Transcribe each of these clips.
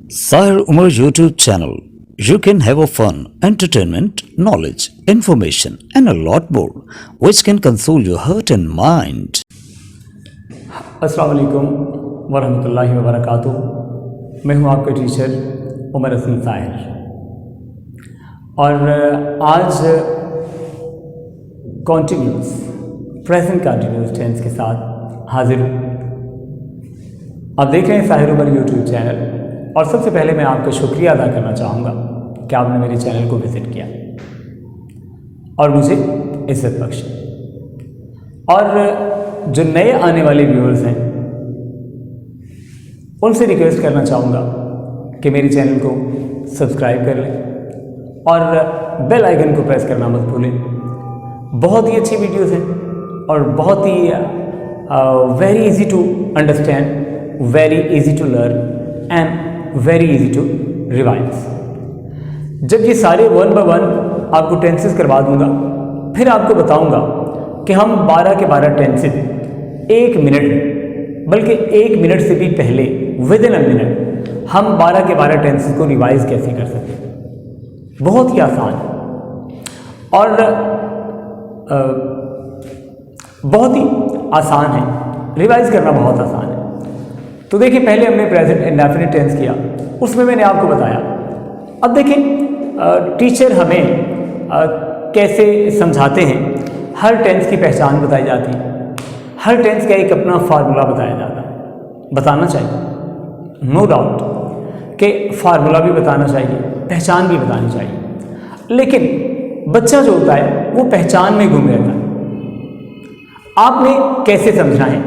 Sahir Umar YouTube channel. You can have a fun, entertainment, knowledge, information, and a lot more, which can console your heart and mind. अस्सलाम वालेकुम वरहमतुल्लाहि वबरकातुहू। मैं हूं आपका teacher Umar Hasan Sahir और आज प्रेजेंट कंटिन्यूस टेंस के साथ हाजिर हूँ। आप देख रहे हैं साहिर उमर यूट्यूब चैनल और सबसे पहले मैं आपका शुक्रिया अदा करना चाहूँगा कि आपने मेरे चैनल को विज़िट किया और मुझे इज्जत बख्शी। और जो नए आने वाले व्यूअर्स हैं उनसे रिक्वेस्ट करना चाहूँगा कि मेरे चैनल को सब्सक्राइब कर लें और बेल आइकन को प्रेस करना मत भूलें। बहुत ही अच्छी वीडियोस हैं और बहुत ही very easy to understand, very easy to learn and very easy to revise. जब ये सारे वन बाय वन आपको टेंसेस करवा दूंगा, फिर आपको बताऊंगा कि हम 12 के 12 टेंसेस 1 मिनट में, बल्कि 1 मिनट से भी पहले विद इन अ मिनट हम 12 के 12 टेंसेस को रिवाइज कैसे कर सकते हैं। बहुत ही आसान और बहुत ही आसान है, रिवाइज करना बहुत आसान है। तो देखिए, पहले हमने प्रेजेंट इंडेफिनिट टेंस किया, उसमें मैंने आपको बताया। अब देखिए टीचर हमें कैसे समझाते हैं। हर टेंस की पहचान बताई जाती है, हर टेंस का एक अपना फार्मूला बताया जाता है। बताना चाहिए, नो डाउट कि फार्मूला भी बताना चाहिए, पहचान भी बतानी चाहिए, लेकिन बच्चा जो होता है वो पहचान में गुम रहता है। आपने कैसे समझना है,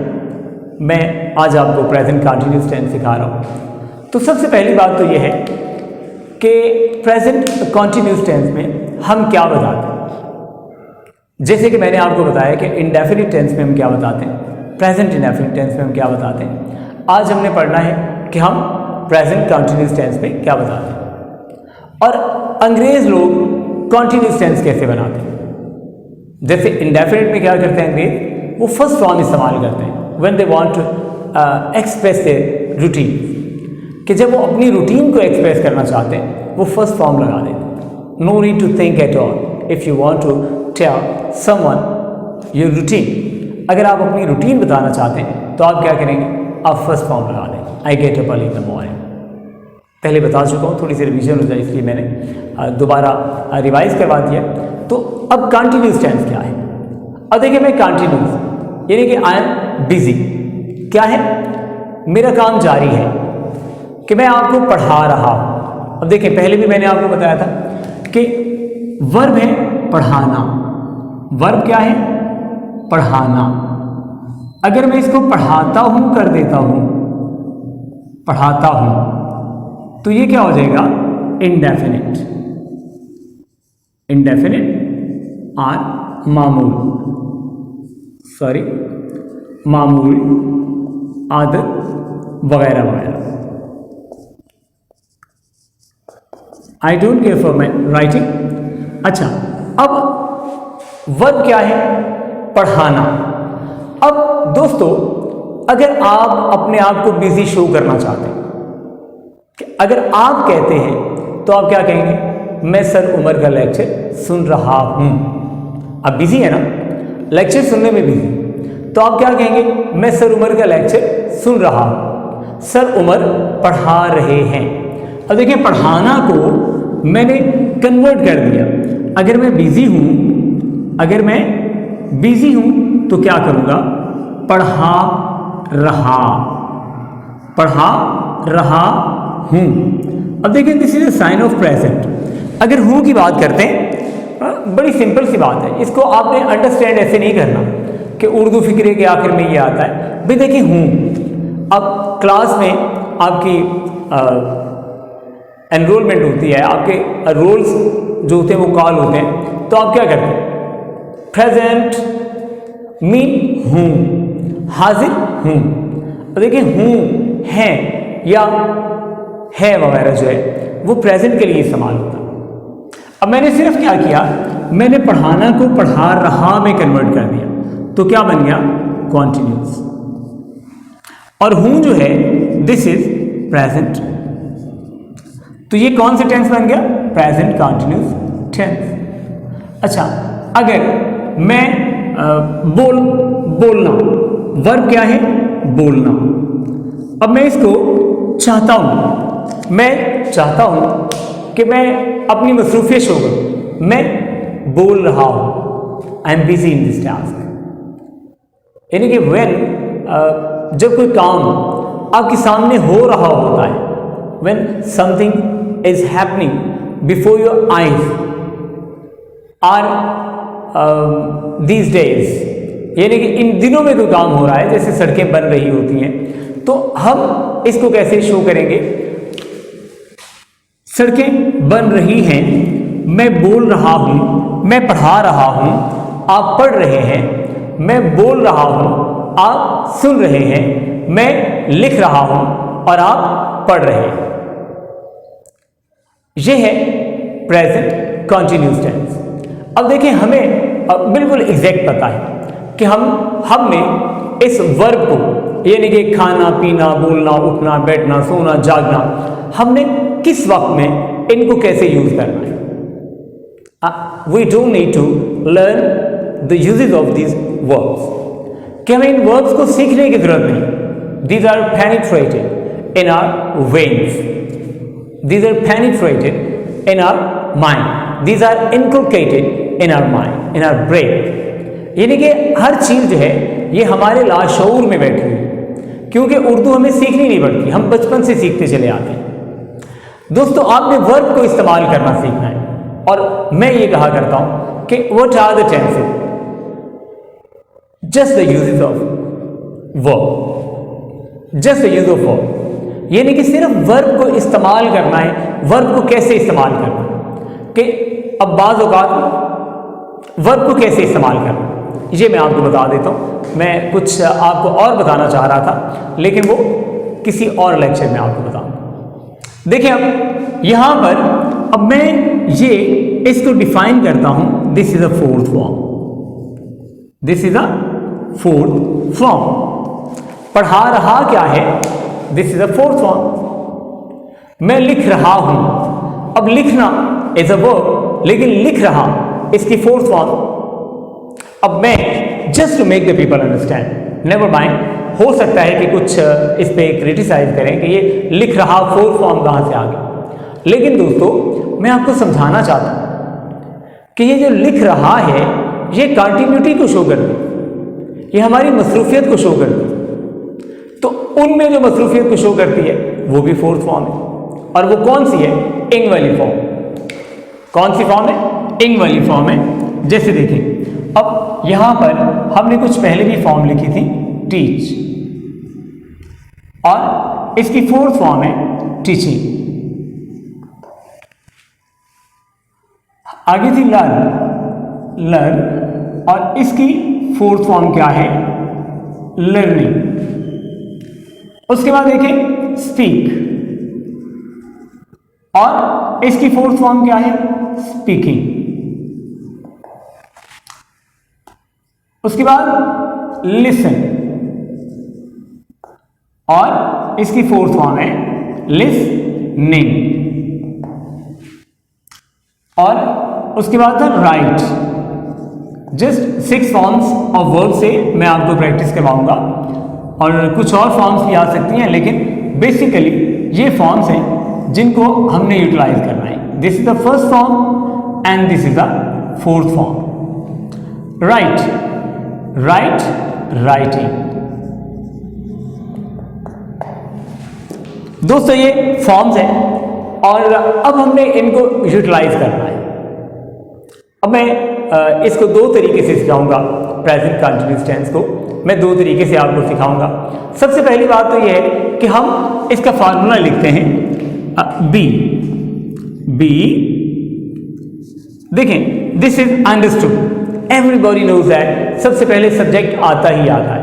मैं आज आपको प्रेजेंट कंटिन्यूस टेंस सिखा रहा हूँ। तो सबसे पहली बात तो यह है कि प्रेजेंट कंटिन्यूस टेंस में हम क्या बताते हैं। जैसे कि मैंने आपको बताया कि इंडेफिनिट टेंस में हम क्या बताते हैं, प्रेजेंट इंडेफिनिट टेंस में हम क्या बताते हैं। आज हमने पढ़ना है कि हम प्रेजेंट कंटिन्यूस टेंस में क्या बताते हैं और अंग्रेज लोग कंटिन्यूस टेंस कैसे बनाते हैं। जैसे इंडेफिनिट में क्या करते हैं अंग्रेज, वो फर्स्ट फॉर्म इस्तेमाल करते हैं when they want to express their routine, कि जब वो अपनी रूटीन को एक्सप्रेस करना चाहते हैं वो फर्स्ट फॉर्म लगा देते हैं। No need to think at all if you want to tell someone your routine. अगर आप अपनी रूटीन बताना चाहते हैं तो आप क्या करेंगे, आप फर्स्ट फॉर्म लगा दें, I get up early in the morning. पहले बता चुका हूँ, थोड़ी सी रिवीजन हो जाए इसलिए मैंने दोबारा रिवाइज करवा दिया। तो अब कंटिन्यूस टेंस क्या है। अब देखिए, मैं कंटिन्यूस यानी कि आई एम बिजी, क्या है, मेरा काम जारी है, कि मैं आपको पढ़ा रहा हूं। अब देखिए, पहले भी मैंने आपको बताया था कि वर्ब है पढ़ाना। वर्ब क्या है, पढ़ाना। अगर मैं इसको पढ़ाता हूं कर देता हूं, पढ़ाता हूं, तो ये क्या हो जाएगा, इंडेफिनिट। इंडेफिनिट और मामूल, सॉरी मामूल, आदत वगैरह वगैरह। I don't care for my writing. अच्छा, अब वर्ब क्या है, पढ़ाना। अब दोस्तों, अगर आप अपने आप को बिजी शो करना चाहते हैं, कि अगर आप कहते हैं तो आप क्या कहेंगे, मैं सर उमर का लेक्चर सुन रहा हूं। अब बिजी है ना, लेक्चर सुनने में बिजी, तो आप क्या कहेंगे, मैं सर उमर का लेक्चर सुन रहा हूं, सर उमर पढ़ा रहे हैं। अब देखिए, पढ़ाना को मैंने कन्वर्ट कर दिया। अगर मैं बिजी हूं, अगर मैं बिजी हूं तो क्या करूंगा, पढ़ा रहा, पढ़ा रहा हूं। अब देखिए, this is a sign of present. अगर हूं की बात करते हैं, बड़ी सिंपल सी बात है, इसको आपने अंडरस्टैंड ऐसे नहीं करना कि उर्दू फिक्रे के आखिर में ये आता है। भाई देखिए, हूँ, अब क्लास में आपकी एनरोलमेंट होती है, आपके रोल्स जो होते हैं वो कॉल होते हैं, तो आप क्या करते हैं, प्रेजेंट मीन हूँ, हाजिर हूँ। देखिए, हूँ, है या है वगैरह जो है वो प्रेजेंट के लिए इस्तेमाल होता है। अब मैंने सिर्फ क्या किया, मैंने पढ़ाना को पढ़ा रहा में कन्वर्ट कर दिया, तो क्या बन गया, कॉन्टिन्यूस। और हूं जो है, दिस इज प्रेजेंट तो ये कौन सा टेंस बन गया? Present continuous tense. अच्छा, अगर मैं बोलना, वर्ब क्या है? बोलना। अब मैं इसको चाहता हूं, मैं चाहता हूं कि मैं अपनी मसरूफियत शो करूं, मैं बोल रहा हूं, I am busy in this task. यानी कि व्हेन जब कोई काम आपके सामने हो रहा होता है, when something is happening before your eyes are these days, यानी कि इन दिनों में कोई काम हो रहा है, जैसे सड़कें बन रही होती हैं, तो हम इसको कैसे शो करेंगे? सड़कें बन रही हैं, मैं बोल रहा हूं, मैं पढ़ा रहा हूं, आप पढ़ रहे हैं, मैं बोल रहा हूं, आप सुन रहे हैं, मैं लिख रहा हूं और आप पढ़ रहे हैं। यह है प्रेजेंट कंटिन्यूअस टेंस। अब देखिए, हमें बिल्कुल एग्जैक्ट पता है कि हमने इस वर्ब को, यानी कि खाना, पीना, बोलना, उठना, बैठना, सोना, जागना, हमने किस वक्त में इनको कैसे यूज करना है। We don't need to learn the usages of these verbs, कि हमें इन वर्ब्स को सीखने की जरूरत नहीं। These are penetrated in our veins, these are penetrated in our mind, these are inculcated in our mind, in our brain. यानी कि हर चीज जो है ये हमारे लाशऊर में बैठी हुई है, क्योंकि उर्दू हमें सीखनी नहीं पड़ती, हम बचपन से सीखते चले आते हैं। दोस्तों, आपने वर्ब को इस्तेमाल करना सीखना है, और मैं ये कहा करता हूं कि what are the tenses, just the usages of verb, just the use of verb, यानी कि सिर्फ वर्ब को इस्तेमाल करना है। वर्ब को कैसे इस्तेमाल करना है, कि अब बाज़ औक़ात वर्ब को कैसे इस्तेमाल करना, ये मैं आपको बता देता हूँ। मैं कुछ आपको और बताना चाह रहा था, लेकिन वो किसी और लेक्चर में आपको बताऊंगा। देखिए, अब यहां पर अब मैं ये इसको डिफाइन करता हूं, this is a fourth form, this is a fourth form. पढ़ा रहा क्या है? This is a fourth form. मैं लिख रहा हूं, अब लिखना इज अ वर्ब, लेकिन लिख रहा इसकी फोर्थ फॉर्म। अब मैं just to make the people understand, never mind, हो सकता है कि कुछ इस पे क्रिटिसाइज करें कि ये लिख रहा फोर्थ फॉर्म कहां से आ गया, लेकिन दोस्तों मैं आपको समझाना चाहता हूं कि ये जो लिख रहा है ये कंटिन्यूटी को शो करती है, ये हमारी मसरूफियत को शो करती है। तो उनमें जो मसरूफियत को शो करती है वो भी फोर्थ फॉर्म है, और वो कौन सी है? इंग वाली फॉर्म। कौन सी फॉर्म है? इंग वाली फॉर्म है। जैसे देखिए, अब यहां पर हमने कुछ पहले भी फॉर्म लिखी थी, टीच, और इसकी फोर्थ फॉर्म है टीचिंग। आगे थी लर्न, लर्न, और इसकी फोर्थ फॉर्म क्या है? लर्निंग। उसके बाद देखिए स्पीक, और इसकी फोर्थ फॉर्म क्या है? स्पीकिंग। उसके बाद लिसन, और इसकी फोर्थ फॉर्म है लिसनिंग। और उसके बाद था right. Just 6 forms of verb से मैं आपको प्रैक्टिस करवाऊंगा, और कुछ और फॉर्म्स भी आ सकती हैं, लेकिन बेसिकली ये फॉर्म्स हैं जिनको हमने यूटिलाइज करना है। This is the first form and this is the fourth form. Right, right, writing. दोस्तों ये फॉर्म्स हैं, और अब हमने इनको यूटिलाइज करना है। अब मैं इसको 2 तरीके से सिखाऊंगा। प्रेजेंट कंटिन्यूअस टेंस को मैं 2 तरीके से आपको सिखाऊंगा। सबसे पहली बात तो ये है कि हम इसका फार्मूला लिखते हैं बी। बी, देखें, this is understood, everybody knows that. सबसे पहले सब्जेक्ट आता ही आता है।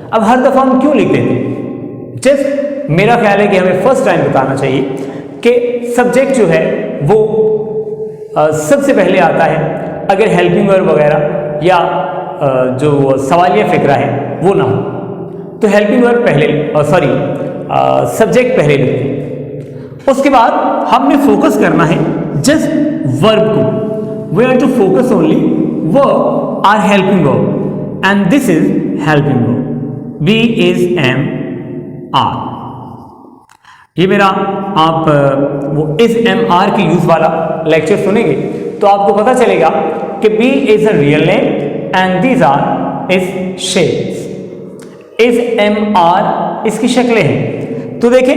अब हर दफा हम क्यों लिख देते हैं? जस्ट मेरा ख्याल है कि हमें फर्स्ट टाइम बताना चाहिए कि सब्जेक्ट जो है वो सबसे पहले आता है। अगर हेल्पिंग वर्ब वगैरह या जो सवालिया फिक्रा है वो ना हो तो हेल्पिंग वर्ब पहले, सब्जेक्ट पहले लिखते हैं। उसके बाद हमने फोकस करना है जस्ट वर्ब को। We are to focus only verb or helping verb and this is helping verb, be is am are. ये मेरा आप वो इज एम आर के यूज वाला लेक्चर सुनेंगे तो आपको पता चलेगा कि be is a real name and these are is shapes. Is am are इसकी शक्लें हैं। तो देखें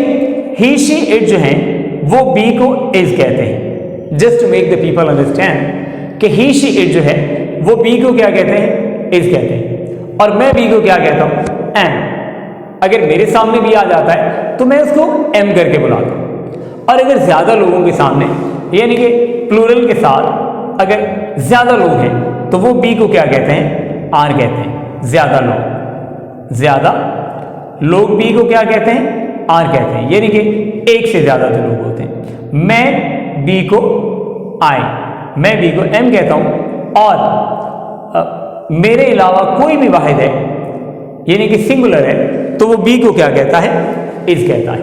ही शी इट जो है वो बी को इज कहते हैं, just to make the people understand कि ही शी इट जो है वो बी को क्या कहते हैं, इज कहते हैं। और मैं बी को क्या कहता हूं, एम। अगर मेरे सामने भी आ जाता है तो मैं उसको एम करके बुलाता हूं। और अगर ज्यादा लोगों के सामने यानी कि प्लूरल के साथ अगर ज्यादा लोग हैं तो वो बी को क्या कहते हैं, आर कहते हैं। ज्यादा लोग बी को क्या कहते हैं, आर कहते हैं। यानी कि एक से ज्यादा जो लोग होते हैं। मैं बी को आई, मैं बी को एम कहता हूं और मेरे अलावा कोई भी वाहिद है यानी कि सिंगुलर है तो वो बी को क्या कहता है, इज कहता है।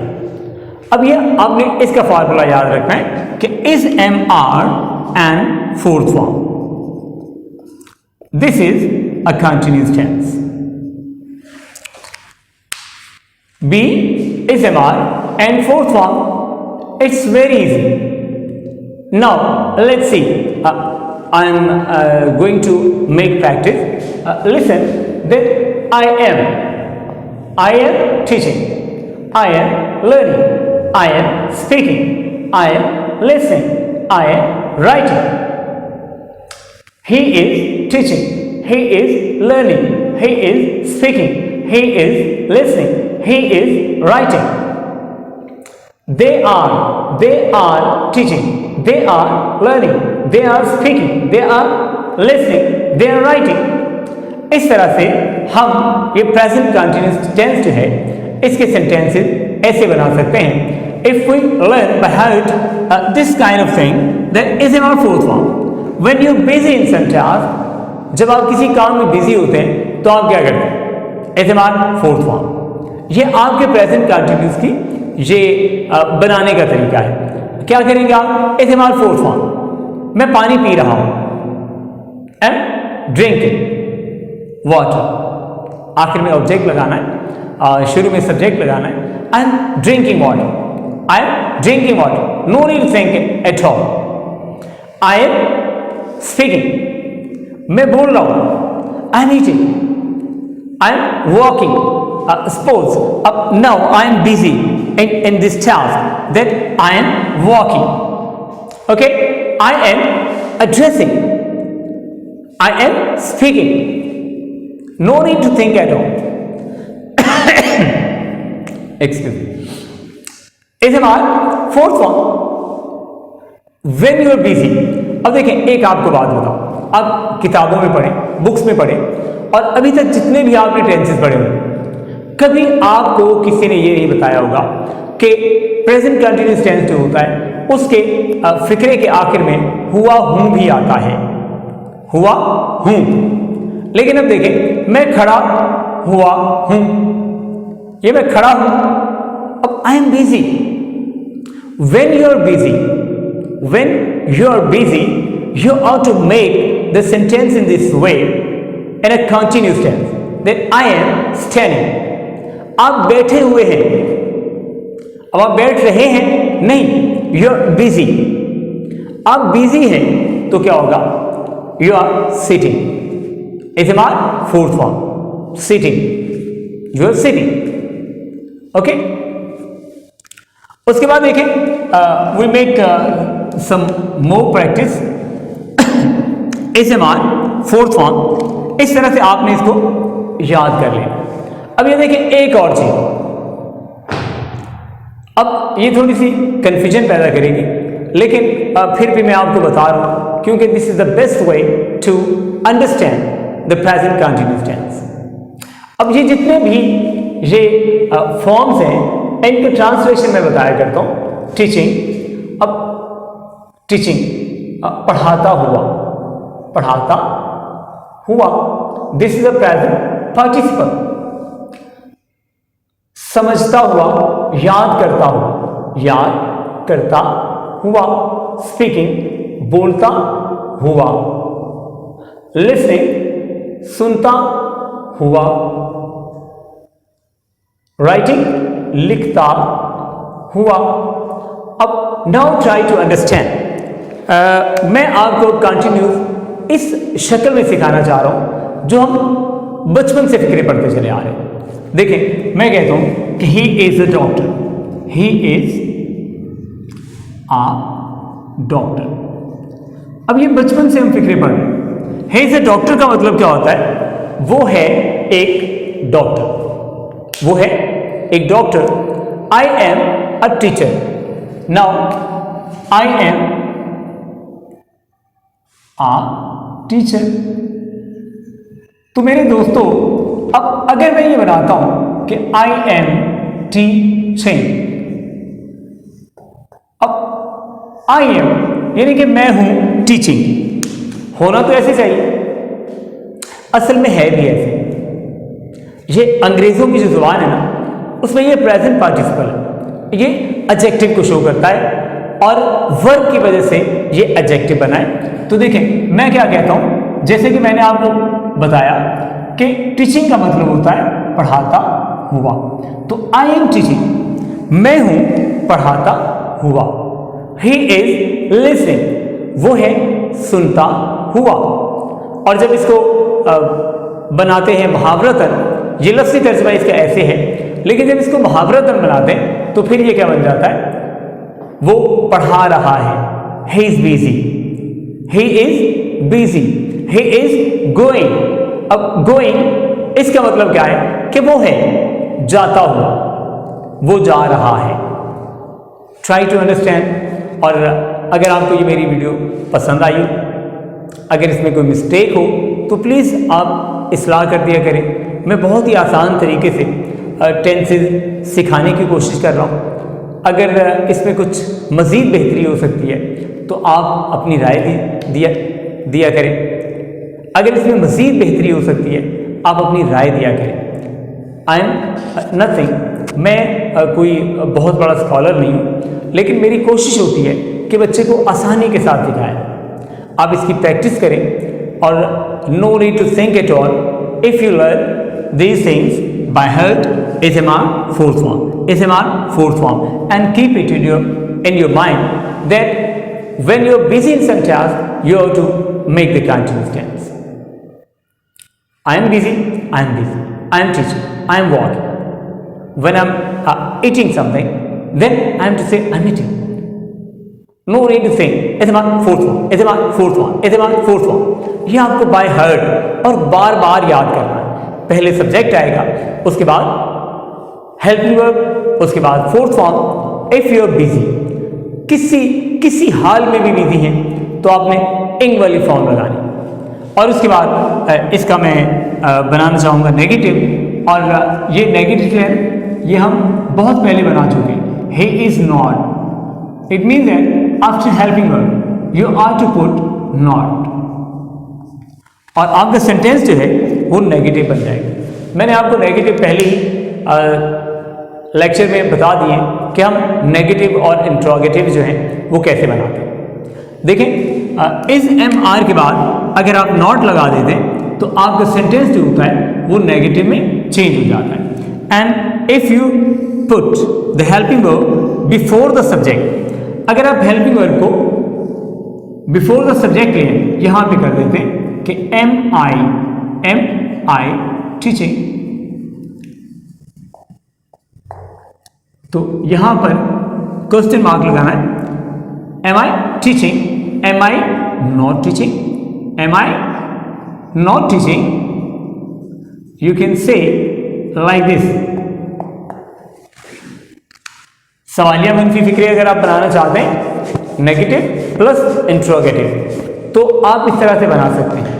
अब ये आपने इसका फार्मूला याद रखना है कि is am are and fourth form, this is a continuous tense. Be is am are and fourth form, it's very easy. Now let's see, I am going to make practice. Listen that I am teaching, I am learning, I am speaking, I am listening, I am writing. He is teaching, he is learning, he is speaking, he is listening, he is writing. They are teaching, they are learning, they are speaking, they are listening, they are writing. इस तरह से हम ये present continuous tense जो है इसके sentences ऐसे बना सकते हैं। If we learn by heart this kind of thing, that is our fourth form. When you busy in some task, जब आप किसी काम में बिजी होते हैं तो आप क्या करते हैं, इज आवर फोर्थ फॉर्म। ये आपके प्रेजेंट कंटिन्यूअस की ये बनाने का तरीका है। क्या करेंगे आप, इज आवर फोर्थ फॉर्म। मैं पानी पी रहा हूं, एम ड्रिंकिंग वाटर। आखिर में ऑब्जेक्ट लगाना है, शुरू में सब्जेक्ट लगाना है। I am drinking water, I am drinking water, no need to think at all. I am speaking, मैं बोल रहा हूं। I am eating, I am walking. Suppose now I am busy in this task, that I am walking. Okay, I am addressing, I am speaking. No need to think at all. Excuse me. Is our fourth form. When you are busy. अब देखें, एक आपको बात बताओ, आप किताबों में पढ़ें, बुक्स में पढ़ें और अभी तक जितने भी आपने टेंसेस पढ़े होंगे, कभी आपको किसी ने ये नहीं बताया होगा कि प्रेजेंट कंटिन्यूअस टेंस जो होता है उसके फिक्रे के आखिर में हुआ हूं भी आता है, हुआ हूं। लेकिन अब देखें, मैं खड़ा हुआ हूं, ये मैं खड़ा हूं। अब I am busy. When you are busy you ought to make the sentence in this way in a continuous tense, that I am standing. आप बैठे हुए हैं, अब आप बैठ रहे हैं नहीं, यू आर बिजी। आप बिजी हैं तो क्या होगा, you are sitting. Is our fourth form, sitting, you are sitting. Okay, उसके बाद देखें, we make some more practice. Is our fourth form, इस तरह से आपने इसको याद कर लेना। अब ये देखिए एक और चीज, अब ये थोड़ी सी कंफ्यूजन पैदा करेगी, लेकिन फिर भी मैं आपको बता रहा हूं क्योंकि this is the best way to understand the present continuous tense. अब ये जितने भी ये फॉर्म्स हैं इनके ट्रांसलेशन में बताया करता हूं। टीचिंग, अब टीचिंग पढ़ाता हुआ, this is a present participle. समझता हुआ, याद करता हुआ, याद करता हुआ, स्पीकिंग बोलता हुआ, लिसनिंग सुनता हुआ, राइटिंग लिखता हुआ। अब नाउ ट्राई टू अंडरस्टैंड। मैं आपको कंटिन्यूस इस शक्ल में सिखाना चाह रहा हूं जो हम बचपन से फिक्रे पढ़ते चले आ रहे हैं। देखिए, मैं कहता हूं कि he is a doctor, he is a doctor. अब ये बचपन से हम फिक्रे पढ़ रहे हैं। ही इज अ डॉक्टर का मतलब क्या होता है? वो है एक डॉक्टर, वो है एक doctor. I am a teacher. Now I am a teacher. तो मेरे दोस्तों, अब अगर मैं ये बनाता हूं कि आई एम टीचिंग, अब आई एम यानी कि मैं हूं टीचिंग, होना तो ऐसे चाहिए, असल में है भी ऐसे। ये अंग्रेजों की जो जुबान है ना, उसमें ये प्रेजेंट पार्टिसिपल है, ये एडजेक्टिव को शो करता है और वर्ब की वजह से ये एडजेक्टिव बना है। तो देखें, मैं क्या कहता हूं, जैसे कि मैंने आपको बताया कि टीचिंग का मतलब होता है पढ़ाता हुआ। तो आई एम टीचिंग, मैं हूं पढ़ाता हुआ। ही इज लिसनिंग, वो है सुनता हुआ। और जब इसको बनाते हैं मुहावरतन, ये लफ्ज़ी तर्जुमा इसका ऐसे है, लेकिन जब इसको मुहावरतन बनाते हैं तो फिर ये क्या बन जाता है? वो पढ़ा रहा है। He is busy, he is busy, he is going. अब गोइंग इसका मतलब क्या है? कि वो है जाता हुआ, वो जा रहा है। Try to understand. और अगर आपको ये मेरी वीडियो पसंद आई, अगर इसमें कोई मिस्टेक हो तो प्लीज़ आप इस्लाह कर दिया करें। मैं बहुत ही आसान तरीके से टेंसेस सिखाने की कोशिश कर रहा हूँ। अगर इसमें कुछ मज़ीद बेहतरी हो सकती है तो आप अपनी राय दिया करें। अगर इसमें मज़ीद बेहतरी हो सकती है आप अपनी राय दिया करें। आई एम नथिंग, मैं कोई बहुत बड़ा स्कॉलर नहीं हूँ, लेकिन मेरी कोशिश होती है कि बच्चे को आसानी के साथ सिखाएं। आप इसकी प्रैक्टिस करें और no need to think at all. If you learn these things by heart, SMR fourth form, SMR fourth form, and keep it in your mind that when you're busy in some task, you have to make the continuous tense. I am busy, I am busy, I am teaching, I am walking. When I'm eating something, then I am to say I'm eating. No need to think SMR fourth form, SMR fourth form, SMR fourth form. ये आपको by heart और बार बार याद करना है। पहले subject आएगा, उसके बाद हेल्पिंग वर्ब, उसके बाद fourth form. If you are busy, किसी हाल में भी बिजी हैं तो आपने इंग वाली फॉर्म लगानी। और उसके बाद इसका मैं बनाना चाहूँगा नेगेटिव। और ये नेगेटिव है, ये हम बहुत पहले बना चुके हैं। He is not, it means that after helping verb you are to put not, और आपका सेंटेंस जो है वो नेगेटिव बन जाएगा। मैंने आपको नेगेटिव पहले ही लेक्चर में बता दिए कि हम नेगेटिव और इंट्रोगेटिव जो हैं वो कैसे बनाते हैं। देखें, इस एम आर के बाद अगर आप नॉट लगा देते हैं तो आपका सेंटेंस जो होता है वो नेगेटिव में चेंज हो जाता है। And if you put the helping verb before the subject, अगर आप हेल्पिंग वर्ब को बिफोर द सब्जेक्ट लें, यहां पे कर देते हैं कि एम आई टीचिंग, तो यहां पर क्वेश्चन मार्क लगाना है। Am I teaching, am I not teaching, am I not teaching. You can say like this. सवालिया मनफी फिक्रे अगर आप बनाना चाहते हैं, नेगेटिव प्लस इंट्रोगेटिव, तो आप इस तरह से बना सकते हैं।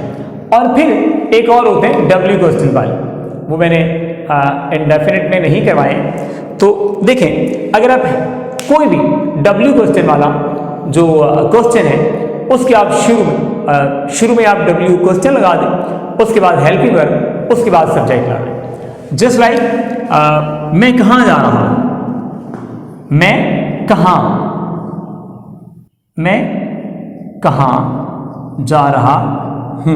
और फिर एक और होते हैं डब्ल्यू क्वेश्चन वाले, वो मैंने इंडेफिनिट में नहीं करवाए। तो देखें, अगर आप कोई भी डब्ल्यू क्वेश्चन वाला जो क्वेश्चन है उसके आप शुरू में आप डब्ल्यू क्वेश्चन लगा दें, उसके बाद हेल्पिंग वर्ब, उसके बाद सब्जेक्ट लगा दें। जस्ट लाइक मैं कहाँ जा रहा हूँ, मैं कहाँ, मैं कहाँ जा रहा हूँ।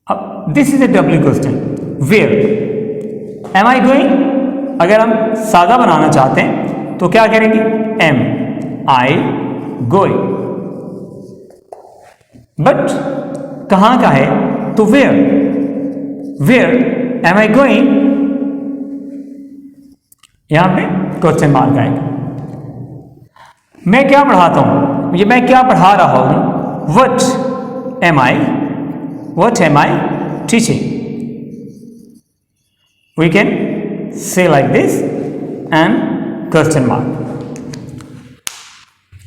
अब this is a W question, where am I going. अगर हम सादा बनाना चाहते हैं तो क्या करेंगे, एम आई गोइंग। बट कहाँ का है तो वेयर एम आई गोइंग, यहां पे क्वेश्चन मार्क आएगा। मैं क्या पढ़ाता हूं, ये मैं क्या पढ़ा रहा हूं, what am I teaching. We can say like this and question mark.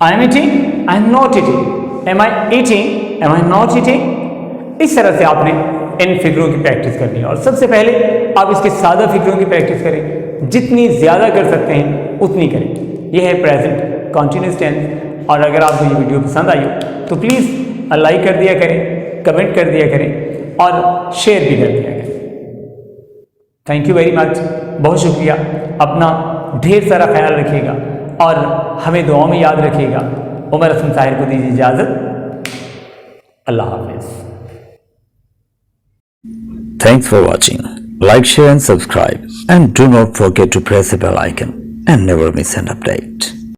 I am eating, I am not eating. Am I eating, am I not eating? इस तरह से आपने इन फिगरों की प्रैक्टिस करनी है। और सबसे पहले आप इसके सादा फिगरों की प्रैक्टिस करें, जितनी ज़्यादा कर सकते हैं उतनी करें। यह है प्रेजेंट कॉन्टिन्यूस टेंस। और अगर आपको ये वीडियो पसंद आई हो तो प्लीज़ लाइक कर दिया करें, कमेंट कर दिया करें और शेयर भी कर दिया करें। थैंक यू वेरी मच, बहुत शुक्रिया। अपना ढेर सारा ख्याल रखिएगा और हमें दुआओं में याद रखिएगा। उमर हसन साहिर को दीजिए इजाज़त। अल्लाह हाफिज़। Thanks for watching. Like, share and subscribe. And do not forget to press the bell icon and never miss an update.